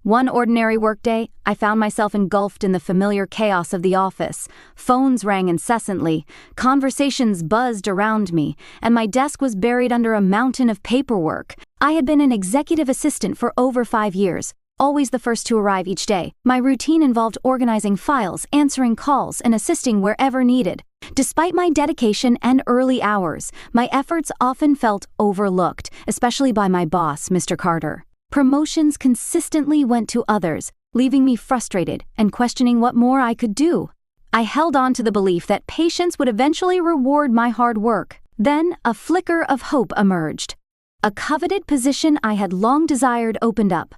One ordinary workday, I found myself engulfed in the familiar chaos of the office. Phones rang incessantly, conversations buzzed around me, and my desk was buried under a mountain of paperwork. I had been an executive assistant for over 5 years, always the first to arrive each day. My routine involved organizing files, answering calls, and assisting wherever needed. Despite my dedication and early hours, my efforts often felt overlooked, especially by my boss, Mr. Carter. Promotions consistently went to others, leaving me frustrated and questioning what more I could do. I held on to the belief that patience would eventually reward my hard work. Then, a flicker of hope emerged. A coveted position I had long desired opened up.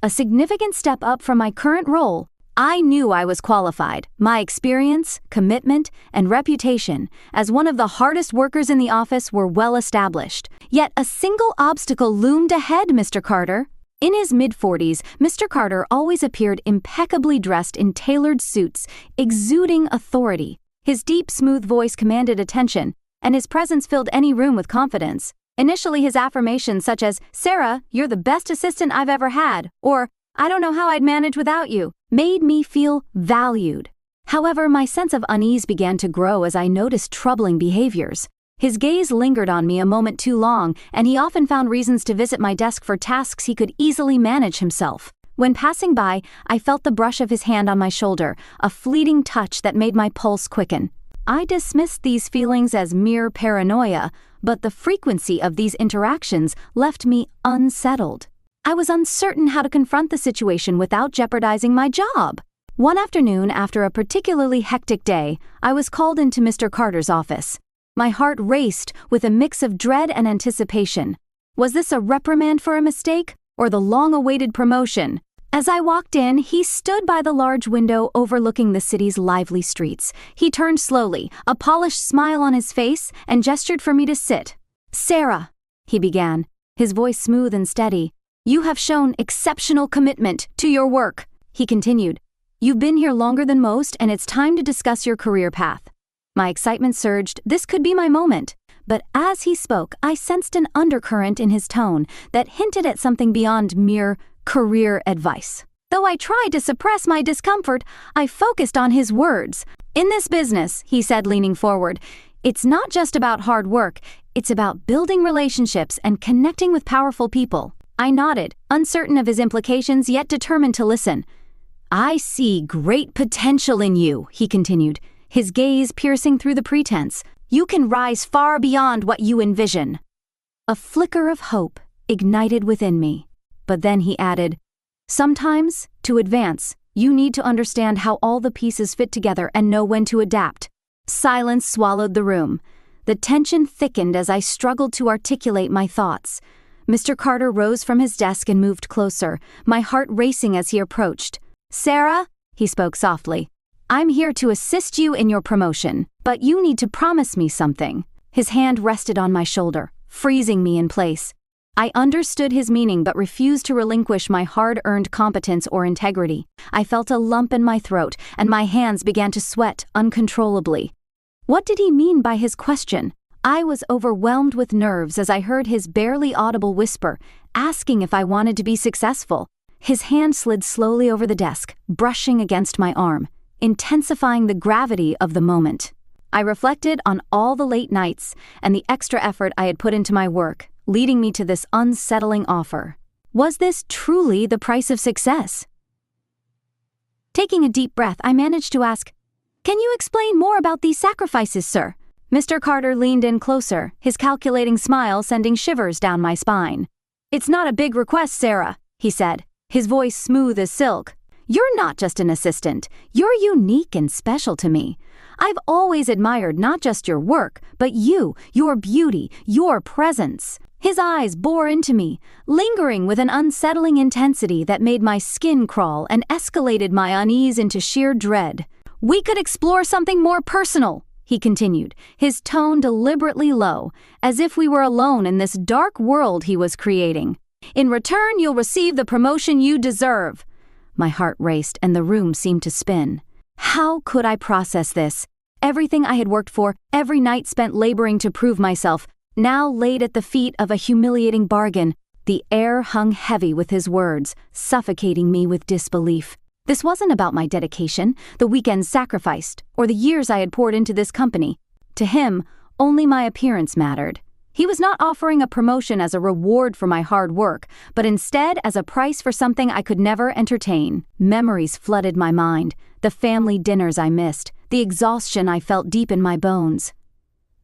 A significant step up from my current role. I knew I was qualified. My experience, commitment, and reputation as one of the hardest workers in the office were well established. Yet a single obstacle loomed ahead, Mr. Carter. In his mid-40s, Mr. Carter always appeared impeccably dressed in tailored suits, exuding authority. His deep, smooth voice commanded attention, and his presence filled any room with confidence. Initially, his affirmations such as, "Sarah, you're the best assistant I've ever had," or, "I don't know how I'd manage without you," made me feel valued. However, my sense of unease began to grow as I noticed troubling behaviors. His gaze lingered on me a moment too long, and he often found reasons to visit my desk for tasks he could easily manage himself. When passing by, I felt the brush of his hand on my shoulder, a fleeting touch that made my pulse quicken. I dismissed these feelings as mere paranoia, but the frequency of these interactions left me unsettled. I was uncertain how to confront the situation without jeopardizing my job. One afternoon, after a particularly hectic day, I was called into Mr. Carter's office. My heart raced with a mix of dread and anticipation. Was this a reprimand for a mistake, or the long-awaited promotion? As I walked in, he stood by the large window overlooking the city's lively streets. He turned slowly, a polished smile on his face, and gestured for me to sit. "Sarah," he began, his voice smooth and steady, "you have shown exceptional commitment to your work," he continued. "You've been here longer than most, and it's time to discuss your career path." My excitement surged. This could be my moment. But as he spoke, I sensed an undercurrent in his tone that hinted at something beyond mere career advice. Though I tried to suppress my discomfort, I focused on his words. "In this business," he said, leaning forward, "it's not just about hard work, it's about building relationships and connecting with powerful people." I nodded, uncertain of his implications yet determined to listen. "I see great potential in you," he continued, his gaze piercing through the pretense. "You can rise far beyond what you envision." A flicker of hope ignited within me. But then he added, "Sometimes, to advance, you need to understand how all the pieces fit together and know when to adapt." Silence swallowed the room. The tension thickened as I struggled to articulate my thoughts. Mr. Carter rose from his desk and moved closer, my heart racing as he approached. "Sarah," he spoke softly, "I'm here to assist you in your promotion, but you need to promise me something." His hand rested on my shoulder, freezing me in place. I understood his meaning but refused to relinquish my hard-earned competence or integrity. I felt a lump in my throat, and my hands began to sweat uncontrollably. What did he mean by his question? I was overwhelmed with nerves as I heard his barely audible whisper, asking if I wanted to be successful. His hand slid slowly over the desk, brushing against my arm, intensifying the gravity of the moment. I reflected on all the late nights and the extra effort I had put into my work, leading me to this unsettling offer. Was this truly the price of success? Taking a deep breath, I managed to ask, "Can you explain more about these sacrifices, sir?" Mr. Carter leaned in closer, his calculating smile sending shivers down my spine. "It's not a big request, Sarah," he said, his voice smooth as silk. "You're not just an assistant. You're unique and special to me. I've always admired not just your work, but you, your beauty, your presence." His eyes bore into me, lingering with an unsettling intensity that made my skin crawl and escalated my unease into sheer dread. "We could explore something more personal," he continued, his tone deliberately low, as if we were alone in this dark world he was creating. "In return, you'll receive the promotion you deserve." My heart raced and the room seemed to spin. How could I process this? Everything I had worked for, every night spent laboring to prove myself, now laid at the feet of a humiliating bargain. The air hung heavy with his words, suffocating me with disbelief. This wasn't about my dedication, the weekends sacrificed, or the years I had poured into this company. To him, only my appearance mattered. He was not offering a promotion as a reward for my hard work, but instead as a price for something I could never entertain. Memories flooded my mind, the family dinners I missed, the exhaustion I felt deep in my bones.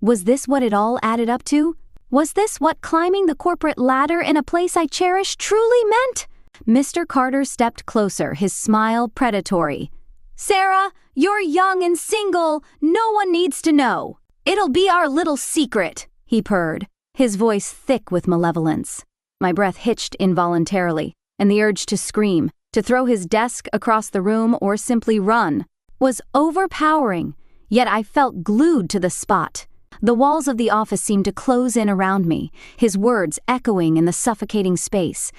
Was this what it all added up to? Was this what climbing the corporate ladder in a place I cherished truly meant? Mr. Carter stepped closer, his smile predatory. "Sarah, you're young and single. No one needs to know. It'll be our little secret," he purred, his voice thick with malevolence. My breath hitched involuntarily, and the urge to scream, to throw his desk across the room or simply run, was overpowering, yet I felt glued to the spot. The walls of the office seemed to close in around me, his words echoing in the suffocating space.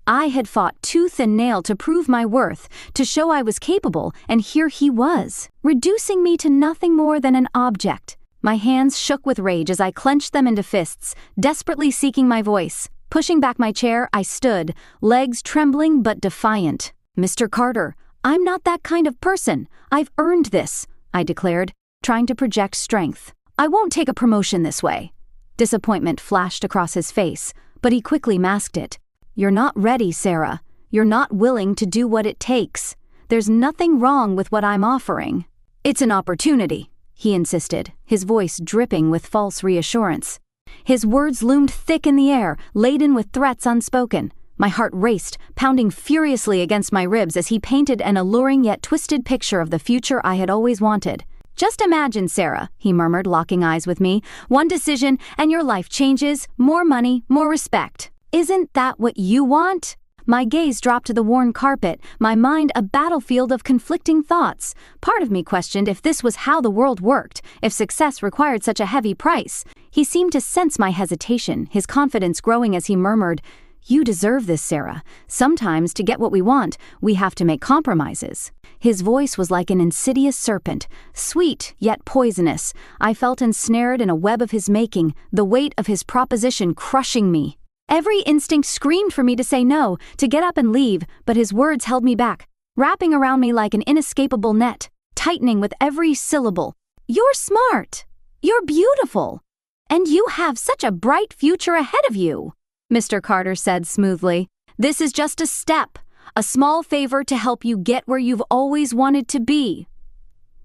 I had fought tooth and nail to prove my worth, to show I was capable, and here he was, reducing me to nothing more than an object. My hands shook with rage as I clenched them into fists, desperately seeking my voice. Pushing back my chair, I stood, legs trembling but defiant. "Mr. Carter, I'm not that kind of person. I've earned this," I declared, trying to project strength. "I won't take a promotion this way." Disappointment flashed across his face, but he quickly masked it. "You're not ready, Sarah. You're not willing to do what it takes. There's nothing wrong with what I'm offering." "It's an opportunity," he insisted, his voice dripping with false reassurance. His words loomed thick in the air, laden with threats unspoken. My heart raced, pounding furiously against my ribs as he painted an alluring yet twisted picture of the future I had always wanted. "Just imagine, Sarah," he murmured, locking eyes with me. "One decision, and your life changes. More money, more respect. Isn't that what you want?" My gaze dropped to the worn carpet, my mind a battlefield of conflicting thoughts. Part of me questioned if this was how the world worked, if success required such a heavy price. He seemed to sense my hesitation, his confidence growing as he murmured, "You deserve this, Sarah. Sometimes, to get what we want, we have to make compromises." His voice was like an insidious serpent, sweet yet poisonous. I felt ensnared in a web of his making, the weight of his proposition crushing me. Every instinct screamed for me to say no, to get up and leave, but his words held me back, wrapping around me like an inescapable net, tightening with every syllable. "You're smart. You're beautiful. And you have such a bright future ahead of you," Mr. Carter said smoothly. "This is just a step, a small favor to help you get where you've always wanted to be."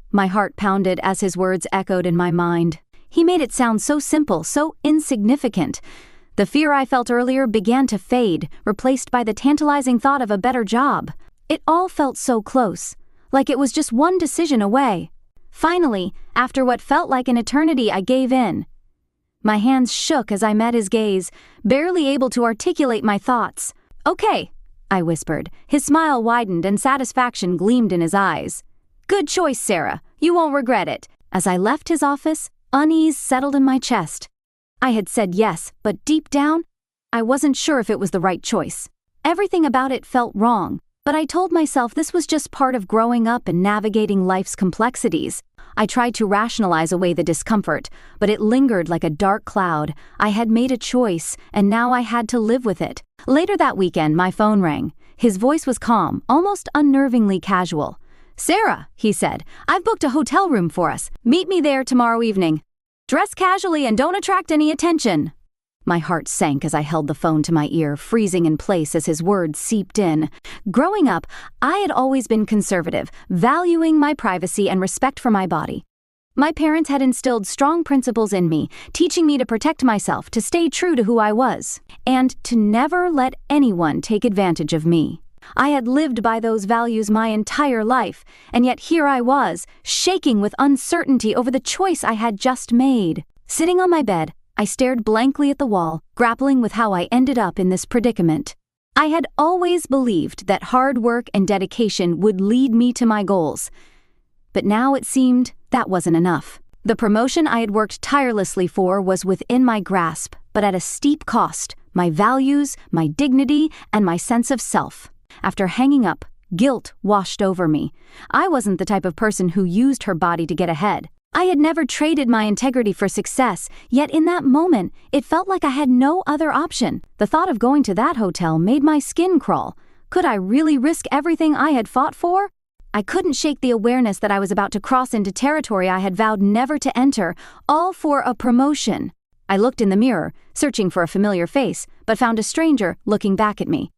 My heart pounded as his words echoed in my mind. He made it sound so simple, so insignificant. The fear I felt earlier began to fade, replaced by the tantalizing thought of a better job. It all felt so close, like it was just one decision away. Finally, after what felt like an eternity, I gave in. My hands shook as I met his gaze, barely able to articulate my thoughts. "Okay," I whispered. His smile widened and satisfaction gleamed in his eyes. "Good choice, Sarah. You won't regret it." As I left his office, unease settled in my chest. I had said yes, but deep down, I wasn't sure if it was the right choice. Everything about it felt wrong, but I told myself this was just part of growing up and navigating life's complexities. I tried to rationalize away the discomfort, but it lingered like a dark cloud. I had made a choice, and now I had to live with it. Later that weekend, my phone rang. His voice was calm, almost unnervingly casual. "Sarah," he said, "I've booked a hotel room for us. Meet me there tomorrow evening. Dress casually and don't attract any attention." My heart sank as I held the phone to my ear, freezing in place as his words seeped in. Growing up, I had always been conservative, valuing my privacy and respect for my body. My parents had instilled strong principles in me, teaching me to protect myself, to stay true to who I was, and to never let anyone take advantage of me. I had lived by those values my entire life, and yet here I was, shaking with uncertainty over the choice I had just made. Sitting on my bed, I stared blankly at the wall, grappling with how I ended up in this predicament. I had always believed that hard work and dedication would lead me to my goals. But now it seemed that wasn't enough. The promotion I had worked tirelessly for was within my grasp, but at a steep cost: my values, my dignity, and my sense of self. After hanging up, guilt washed over me. I wasn't the type of person who used her body to get ahead. I had never traded my integrity for success, yet in that moment, it felt like I had no other option. The thought of going to that hotel made my skin crawl. Could I really risk everything I had fought for? I couldn't shake the awareness that I was about to cross into territory I had vowed never to enter, all for a promotion. I looked in the mirror, searching for a familiar face, but found a stranger looking back at me.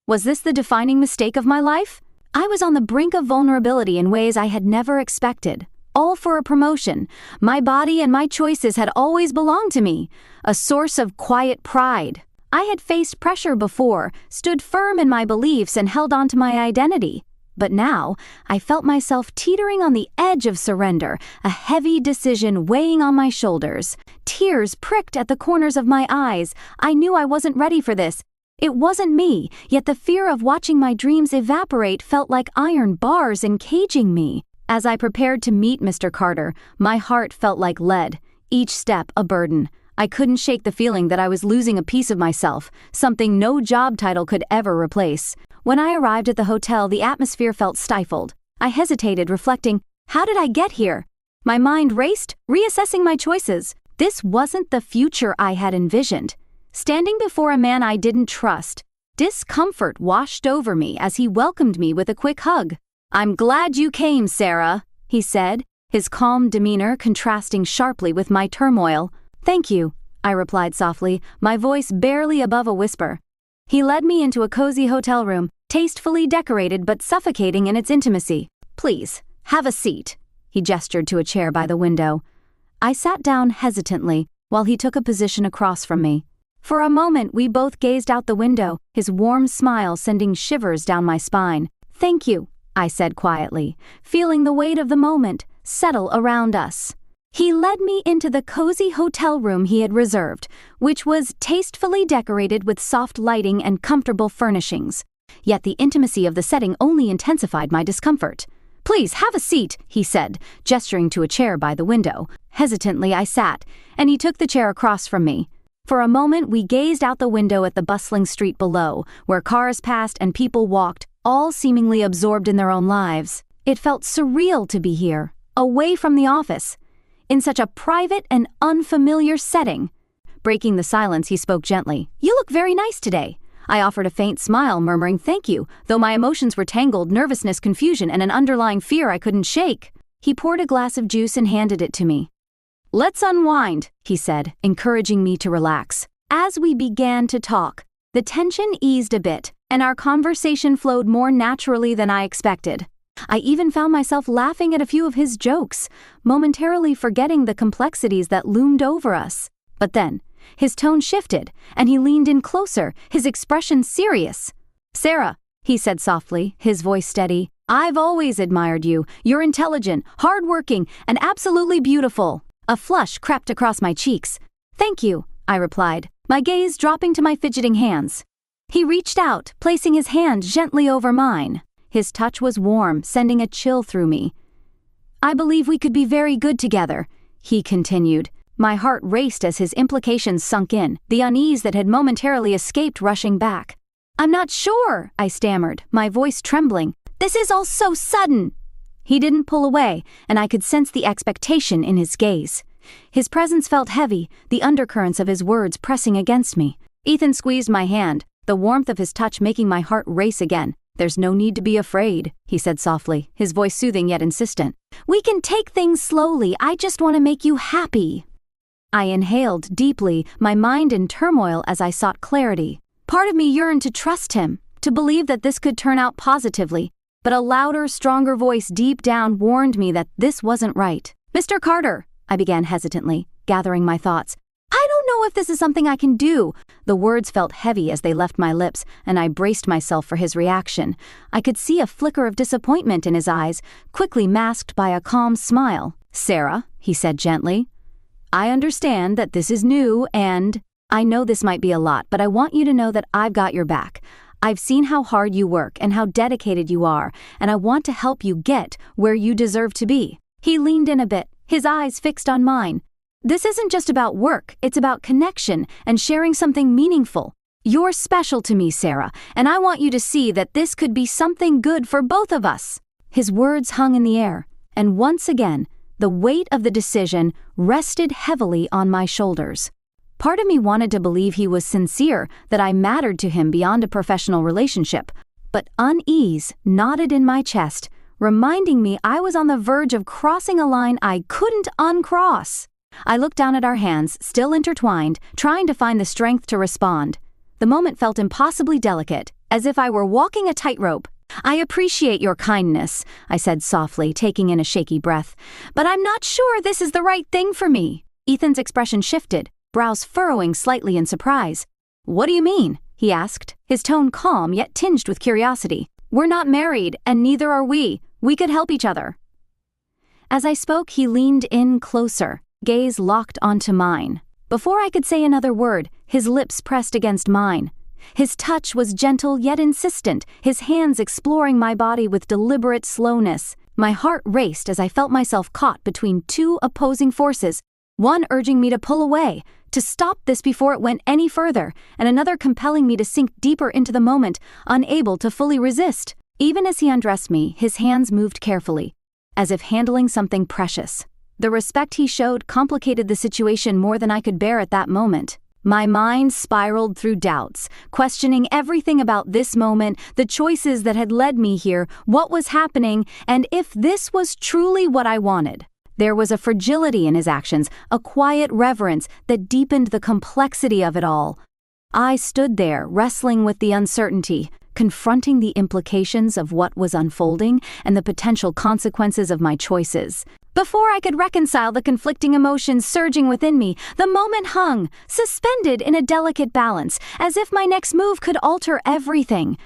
Was this the defining mistake of my life? I was on the brink of vulnerability in ways I had never expected. All for a promotion. My body and my choices had always belonged to me, a source of quiet pride. I had faced pressure before, stood firm in my beliefs, and held on to my identity. But now, I felt myself teetering on the edge of surrender, a heavy decision weighing on my shoulders. Tears pricked at the corners of my eyes. I knew I wasn't ready for this. It wasn't me, yet the fear of watching my dreams evaporate felt like iron bars encaging me. As I prepared to meet Mr. Carter, my heart felt like lead, each step a burden. I couldn't shake the feeling that I was losing a piece of myself, something no job title could ever replace. When I arrived at the hotel, the atmosphere felt stifled. I hesitated, reflecting, how did I get here? My mind raced, reassessing my choices. This wasn't the future I had envisioned. Standing before a man I didn't trust, discomfort washed over me as he welcomed me with a quick hug. "I'm glad you came, Sarah," he said, his calm demeanor contrasting sharply with my turmoil. "Thank you," I replied softly, my voice barely above a whisper. He led me into a cozy hotel room, tastefully decorated but suffocating in its intimacy. "Please, have a seat," he gestured to a chair by the window. I sat down hesitantly while he took a position across from me. For a moment we both gazed out the window, his warm smile sending shivers down my spine. "Thank you," I said quietly, feeling the weight of the moment settle around us. He led me into the cozy hotel room he had reserved, which was tastefully decorated with soft lighting and comfortable furnishings. Yet the intimacy of the setting only intensified my discomfort. "Please, have a seat," he said, gesturing to a chair by the window. Hesitantly I sat, and he took the chair across from me. For a moment we gazed out the window at the bustling street below, where cars passed and people walked, all seemingly absorbed in their own lives. It felt surreal to be here, away from the office, in such a private and unfamiliar setting. Breaking the silence, he spoke gently. "You look very nice today." I offered a faint smile, murmuring thank you, though my emotions were tangled, nervousness, confusion, and an underlying fear I couldn't shake. He poured a glass of juice and handed it to me. "Let's unwind," he said, encouraging me to relax. As we began to talk, the tension eased a bit, and our conversation flowed more naturally than I expected. I even found myself laughing at a few of his jokes, momentarily forgetting the complexities that loomed over us. But then, his tone shifted, and he leaned in closer, his expression serious. "Sarah," he said softly, his voice steady, "I've always admired you. You're intelligent, hardworking, and absolutely beautiful." A flush crept across my cheeks. "Thank you," I replied, my gaze dropping to my fidgeting hands. He reached out, placing his hand gently over mine. His touch was warm, sending a chill through me. "I believe we could be very good together," he continued. My heart raced as his implications sunk in, the unease that had momentarily escaped rushing back. "I'm not sure," I stammered, my voice trembling. "This is all so sudden." He didn't pull away, and I could sense the expectation in his gaze. His presence felt heavy, the undercurrents of his words pressing against me. Ethan squeezed my hand, the warmth of his touch making my heart race again. "There's no need to be afraid," he said softly, his voice soothing yet insistent. "We can take things slowly. I just want to make you happy." I inhaled deeply, my mind in turmoil as I sought clarity. Part of me yearned to trust him, to believe that this could turn out positively, but a louder, stronger voice deep down warned me that this wasn't right. "Mr. Carter," I began hesitantly, gathering my thoughts. "I don't know if this is something I can do." The words felt heavy as they left my lips, and I braced myself for his reaction. I could see a flicker of disappointment in his eyes, quickly masked by a calm smile. "Sarah," he said gently, "I understand that this is new, and I know this might be a lot, but I want you to know that I've got your back. I've seen how hard you work and how dedicated you are, and I want to help you get where you deserve to be." He leaned in a bit, his eyes fixed on mine. "This isn't just about work, it's about connection and sharing something meaningful. You're special to me, Sarah, and I want you to see that this could be something good for both of us." His words hung in the air, and once again, The weight of the decision rested heavily on my shoulders. Part of me wanted to believe he was sincere, that I mattered to him beyond a professional relationship, but unease knotted in my chest, reminding me I was on the verge of crossing a line I couldn't uncross. I looked down at our hands, still intertwined, trying to find the strength to respond. The moment felt impossibly delicate, as if I were walking a tightrope. "I appreciate your kindness," I said softly, taking in a shaky breath, "but I'm not sure this is the right thing for me." Ethan's expression shifted, brows furrowing slightly in surprise. "What do you mean?" he asked, his tone calm yet tinged with curiosity. "We're not married, and neither are we. We could help each other." As I spoke, he leaned in closer, gaze locked onto mine. Before I could say another word, his lips pressed against mine. His touch was gentle yet insistent, his hands exploring my body with deliberate slowness. My heart raced as I felt myself caught between two opposing forces, one urging me to pull away, to stop this before it went any further, and another compelling me to sink deeper into the moment, unable to fully resist. Even as he undressed me, his hands moved carefully, as if handling something precious. The respect he showed complicated the situation more than I could bear at that moment. My mind spiraled through doubts, questioning everything about this moment, the choices that had led me here, what was happening, and if this was truly what I wanted. There was a fragility in his actions, a quiet reverence that deepened the complexity of it all. I stood there, wrestling with the uncertainty, confronting the implications of what was unfolding and the potential consequences of my choices. Before I could reconcile the conflicting emotions surging within me, the moment hung, suspended in a delicate balance, as if my next move could alter everything.